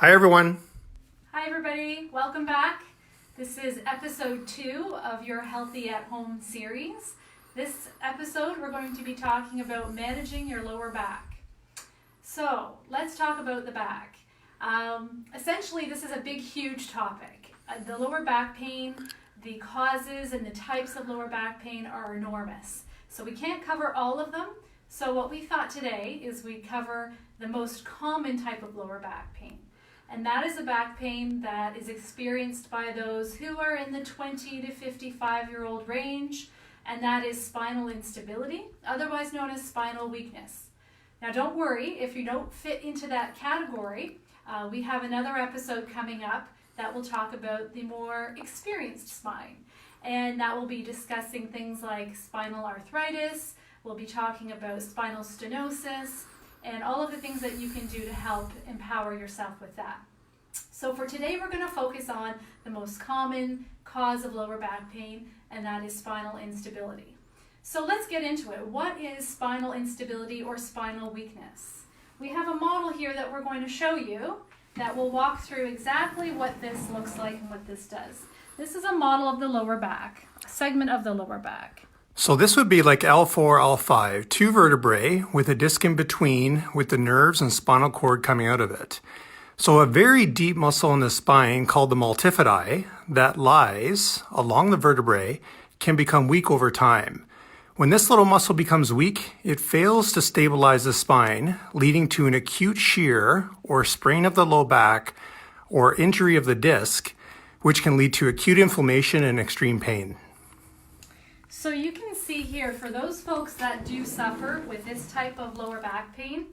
Hi, everyone. Hi, everybody. Welcome back. This is episode 2 of your Healthy at Home series. This episode, we're going to be talking about managing your lower back. So let's talk about the back. Essentially, this is a big, huge topic. The lower back pain, the causes and the types of lower back pain are enormous. So we can't cover all of them. So what we thought today is we'd cover the most common type of lower back pain. And that is a back pain that is experienced by those who are in the 20 to 55-year-old range, and that is spinal instability, otherwise known as spinal weakness. Now don't worry if you don't fit into that category. We have another episode coming up that will talk about the more experienced spine, and that will be discussing things like spinal arthritis. We'll be talking about spinal stenosis, and all of the things that you can do to help empower yourself with that. So for today, we're going to focus on the most common cause of lower back pain, and that is spinal instability. So let's get into it. What is spinal instability or spinal weakness? We have a model here that we're going to show you that will walk through exactly what this looks like and what this does. This is a model of the lower back, a segment of the lower back. So this would be like L4, L5, two vertebrae with a disc in between with the nerves and spinal cord coming out of it. So a very deep muscle in the spine called the multifidi that lies along the vertebrae can become weak over time. When this little muscle becomes weak, it fails to stabilize the spine, leading to an acute shear or sprain of the low back or injury of the disc, which can lead to acute inflammation and extreme pain. So you can see here, for those folks that do suffer with this type of lower back pain,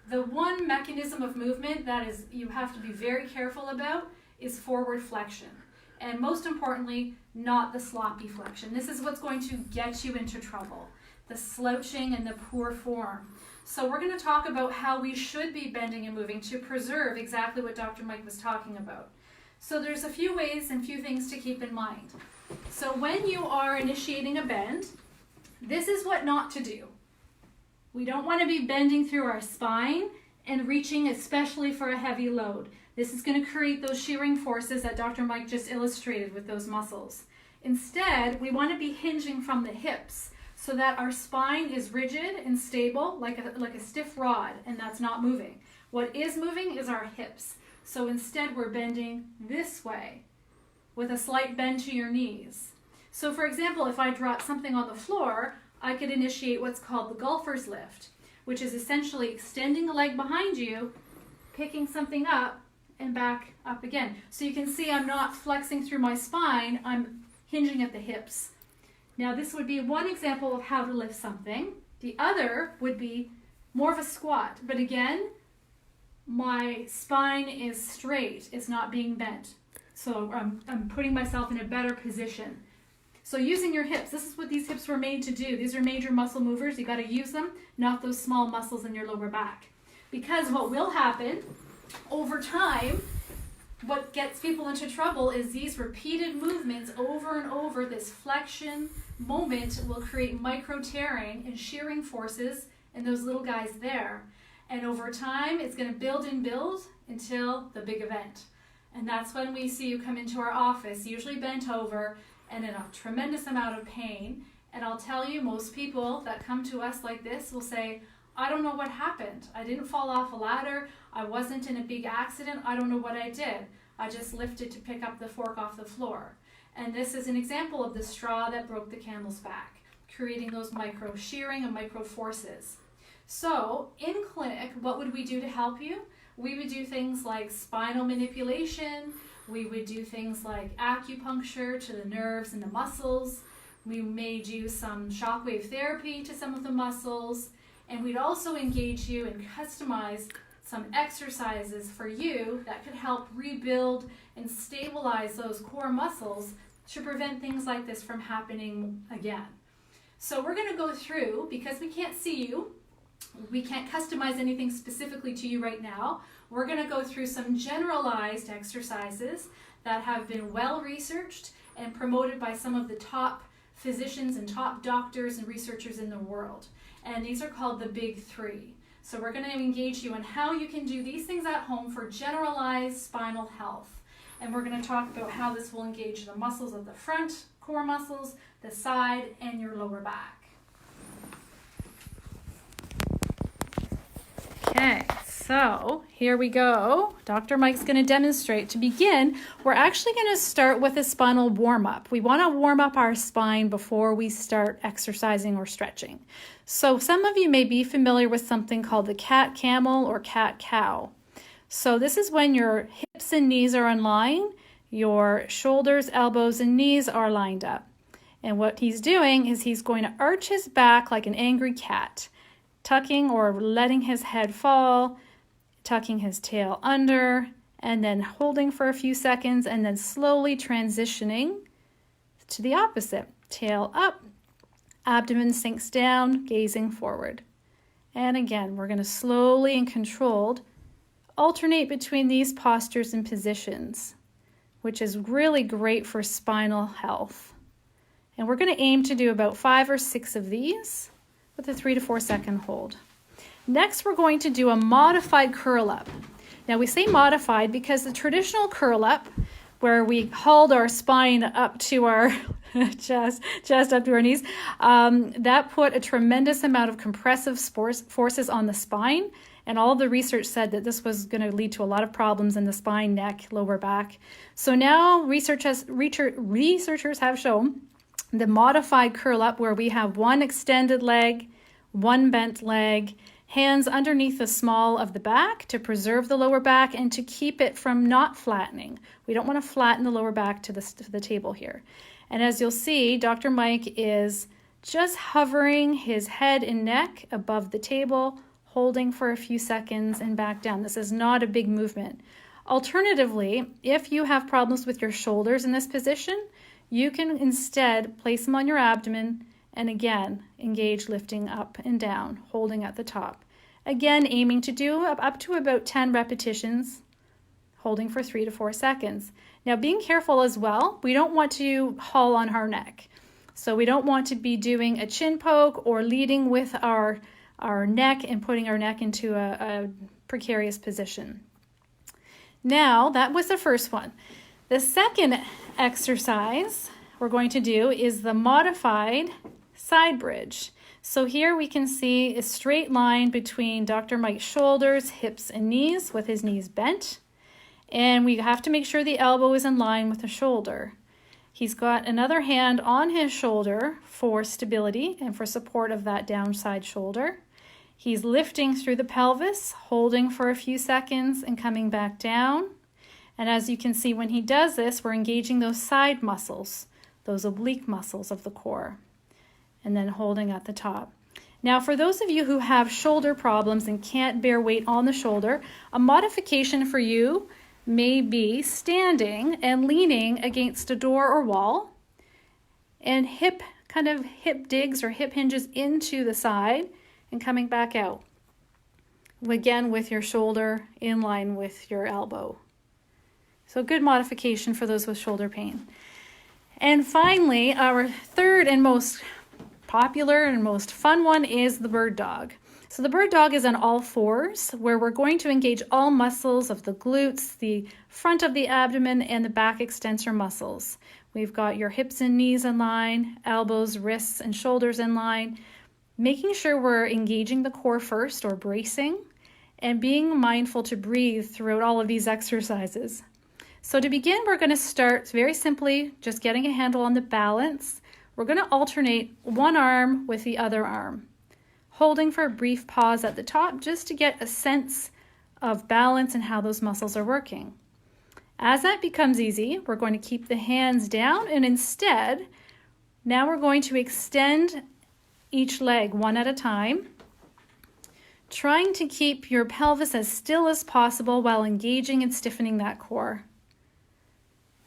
the one mechanism of movement that is you have to be very careful about is forward flexion. And most importantly, not the sloppy flexion. This is what's going to get you into trouble, the slouching and the poor form. So we're going to talk about how we should be bending and moving to preserve exactly what Dr. Mike was talking about. So there's a few ways and few things to keep in mind. So when you are initiating a bend, this is what not to do. We don't want to be bending through our spine and reaching especially for a heavy load. This is going to create those shearing forces that Dr. Mike just illustrated with those muscles. Instead, we want to be hinging from the hips so that our spine is rigid and stable like a stiff rod, and that's not moving. What is moving is our hips. So instead, we're bending this way with a slight bend to your knees. So for example, if I drop something on the floor, I could initiate what's called the golfer's lift, which is essentially extending the leg behind you, picking something up, and back up again. So you can see I'm not flexing through my spine, I'm hinging at the hips. Now this would be one example of how to lift something. The other would be more of a squat, but again, my spine is straight, it's not being bent. So I'm putting myself in a better position. So using your hips, this is what these hips were made to do. These are major muscle movers. You got to use them, not those small muscles in your lower back. Because what will happen over time, what gets people into trouble is these repeated movements over and over. This flexion moment will create micro tearing and shearing forces in those little guys there. And over time, it's going to build and build until the big event. And that's when we see you come into our office, usually bent over and in a tremendous amount of pain. And I'll tell you, most people that come to us like this will say, I don't know what happened. I didn't fall off a ladder. I wasn't in a big accident. I don't know what I did. I just lifted to pick up the fork off the floor. And this is an example of the straw that broke the camel's back, creating those micro shearing and micro forces. So in clinic, what would we do to help you? We would do things like spinal manipulation. We would do things like acupuncture to the nerves and the muscles. We may do some shockwave therapy to some of the muscles. And we'd also engage you and customize some exercises for you that could help rebuild and stabilize those core muscles to prevent things like this from happening again. So we're going to go through, because we can't see you, we can't customize anything specifically to you right now. We're going to go through some generalized exercises that have been well researched and promoted by some of the top physicians and top doctors and researchers in the world. And these are called the big three. So we're going to engage you on how you can do these things at home for generalized spinal health. And we're going to talk about how this will engage the muscles of the front, core muscles, the side, and your lower back. Okay, so here we go. Dr. Mike's going to demonstrate. To begin, we're actually going to start with a spinal warm-up. We want to warm up our spine before we start exercising or stretching. So some of you may be familiar with something called the cat-camel or cat-cow. So this is when your hips and knees are in line, your shoulders, elbows, and knees are lined up. And what he's doing is he's going to arch his back like an angry cat, tucking or letting his head fall, tucking his tail under, and then holding for a few seconds, and then slowly transitioning to the opposite. Tail up, abdomen sinks down, gazing forward. And again, we're going to slowly and controlled alternate between these postures and positions, which is really great for spinal health. And we're going to aim to do about 5 or 6 of these with a 3 to 4 second hold. Next, we're going to do a modified curl up. Now we say modified because the traditional curl up, where we hold our spine up to our chest up to our knees, that put a tremendous amount of compressive forces on the spine. And all the research said that this was going to lead to a lot of problems in the spine, neck, lower back. So now researchers have shown the modified curl up, where we have one extended leg, one bent leg, hands underneath the small of the back to preserve the lower back and to keep it from not flattening. We don't want to flatten the lower back to the table here. And as you'll see, Dr. Mike is just hovering his head and neck above the table, holding for a few seconds and back down. This is not a big movement. Alternatively, if you have problems with your shoulders in this position, you can instead place them on your abdomen and again, engage lifting up and down, holding at the top. Again, aiming to do up to about 10 repetitions, holding for 3 to 4 seconds. Now, being careful as well, we don't want to haul on our neck. So we don't want to be doing a chin poke or leading with our neck and putting our neck into a precarious position. Now, that was the first one. The second exercise we're going to do is the modified side bridge. So here we can see a straight line between Dr. Mike's shoulders, hips, and knees with his knees bent. And we have to make sure the elbow is in line with the shoulder. He's got another hand on his shoulder for stability and for support of that downside shoulder. He's lifting through the pelvis, holding for a few seconds and coming back down. And as you can see, when he does this, we're engaging those side muscles, those oblique muscles of the core, and then holding at the top. Now, for those of you who have shoulder problems and can't bear weight on the shoulder, a modification for you may be standing and leaning against a door or wall, and hip digs or hip hinges into the side and coming back out. Again, with your shoulder in line with your elbow. So good modification for those with shoulder pain. And finally, our third and most popular and most fun one is the bird dog. So the bird dog is on all fours, where we're going to engage all muscles of the glutes, the front of the abdomen, and the back extensor muscles. We've got your hips and knees in line, elbows, wrists, and shoulders in line, making sure we're engaging the core first or bracing, and being mindful to breathe throughout all of these exercises. So to begin, we're going to start very simply, just getting a handle on the balance. We're going to alternate one arm with the other arm, holding for a brief pause at the top just to get a sense of balance and how those muscles are working. As that becomes easy, we're going to keep the hands down, and instead, now we're going to extend each leg one at a time, trying to keep your pelvis as still as possible while engaging and stiffening that core.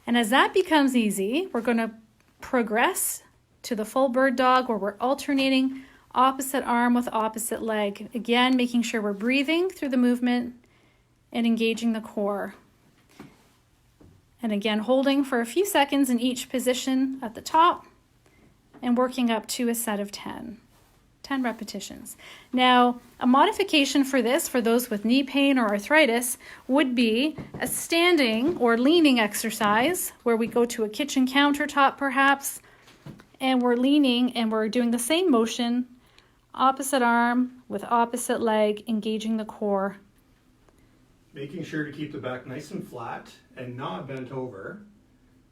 And as that becomes easy, we're going to progress to the full bird dog, where we're alternating opposite arm with opposite leg. Again, making sure we're breathing through the movement and engaging the core. And again, holding for a few seconds in each position at the top and working up to a set of 10. 10 repetitions. Now, a modification for this, for those with knee pain or arthritis, would be a standing or leaning exercise where we go to a kitchen countertop perhaps, and we're leaning and we're doing the same motion, opposite arm with opposite leg, engaging the core. Making sure to keep the back nice and flat and not bent over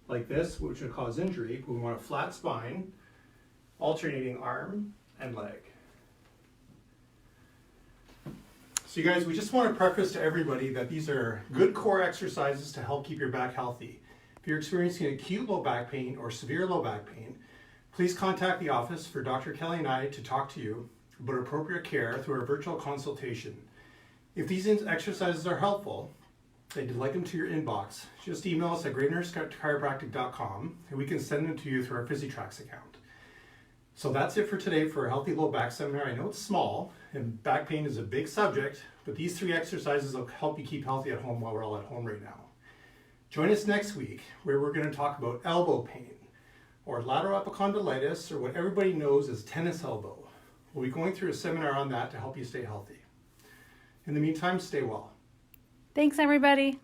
like this, which would cause injury. We want a flat spine, alternating arm and leg. So you guys, we just want to preface to everybody that these are good core exercises to help keep your back healthy. If you're experiencing acute low back pain or severe low back pain, please contact the office for Dr. Kelly and I to talk to you about appropriate care through our virtual consultation. If these exercises are helpful and you'd like them to your inbox, just email us at greatnursechiropractic.com and we can send them to you through our PhysiTrax account. So that's it for today for a Healthy Low Back seminar. I know it's small and back pain is a big subject, but these 3 exercises will help you keep healthy at home while we're all at home right now. Join us next week where we're going to talk about elbow pain or lateral epicondylitis, or what everybody knows as tennis elbow. We'll be going through a seminar on that to help you stay healthy. In the meantime, stay well. Thanks, everybody.